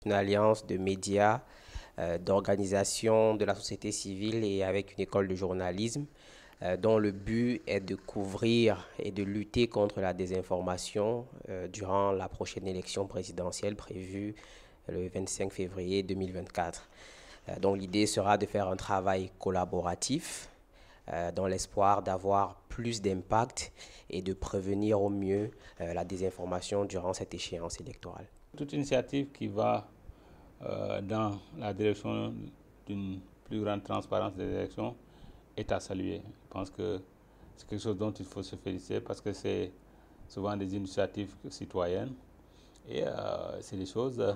une alliance de médias, d'organisations de la société civile et avec une école de journalisme dont le but est de couvrir et de lutter contre la désinformation durant la prochaine élection présidentielle prévue le 25 février 2024. Donc l'idée sera de faire un travail collaboratif dans l'espoir d'avoir plus d'impact et de prévenir au mieux la désinformation durant cette échéance électorale. Toute initiative qui va dans la direction d'une plus grande transparence des élections est à saluer. Je pense que c'est quelque chose dont il faut se féliciter parce que c'est souvent des initiatives citoyennes et c'est des choses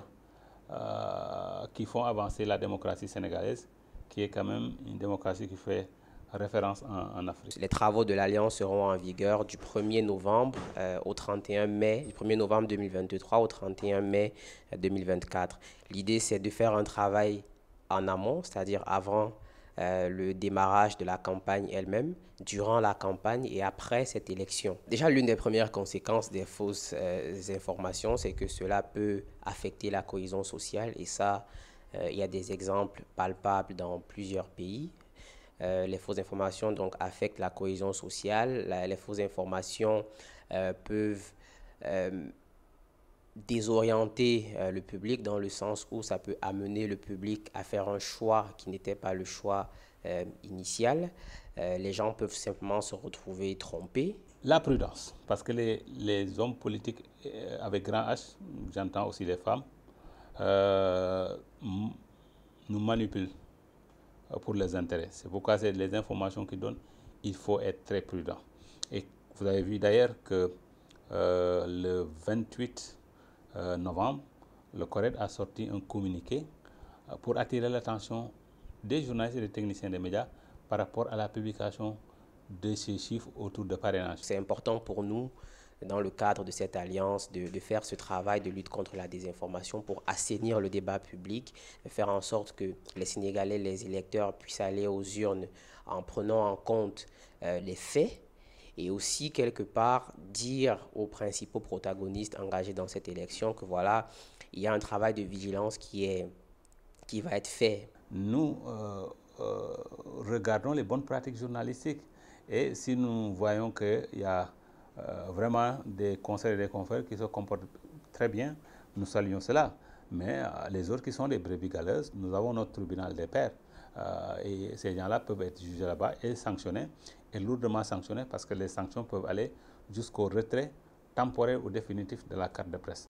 qui font avancer la démocratie sénégalaise, qui est quand même une démocratie qui fait référence en Afrique. Les travaux de l'Alliance seront en vigueur du 1er novembre au 31 mai, du 1er novembre 2023 au 31 mai 2024. L'idée, c'est de faire un travail en amont, c'est-à-dire avant le démarrage de la campagne elle-même, durant la campagne et après cette élection. Déjà, l'une des premières conséquences des fausses informations, c'est que cela peut affecter la cohésion sociale et ça, il y a des exemples palpables dans plusieurs pays. Les fausses informations donc affectent la cohésion sociale. Les fausses informations peuvent désorienter le public dans le sens où ça peut amener le public à faire un choix qui n'était pas le choix initial. Les gens peuvent simplement se retrouver trompés. La prudence, parce que les hommes politiques avec grand H, j'entends aussi les femmes, nous manipulent pour les intérêts. C'est pourquoi c'est les informations qu'ils donnent, il faut être très prudent. Et vous avez vu d'ailleurs que le 28 novembre, le CORED a sorti un communiqué pour attirer l'attention des journalistes et des techniciens des médias par rapport à la publication de ces chiffres autour de parrainage. C'est important pour nous, dans le cadre de cette alliance, de faire ce travail de lutte contre la désinformation pour assainir le débat public, de faire en sorte que les Sénégalais, les électeurs puissent aller aux urnes en prenant en compte les faits et aussi quelque part dire aux principaux protagonistes engagés dans cette élection que voilà, il y a un travail de vigilance qui va être fait. Nous regardons les bonnes pratiques journalistiques et si nous voyons qu'il y a vraiment des conseils et des confrères qui se comportent très bien, nous saluons cela. Mais les autres qui sont des brebis galeuses, nous avons notre tribunal des pairs. Et ces gens-là peuvent être jugés là-bas et sanctionnés, et lourdement sanctionnés parce que les sanctions peuvent aller jusqu'au retrait temporaire ou définitif de la carte de presse.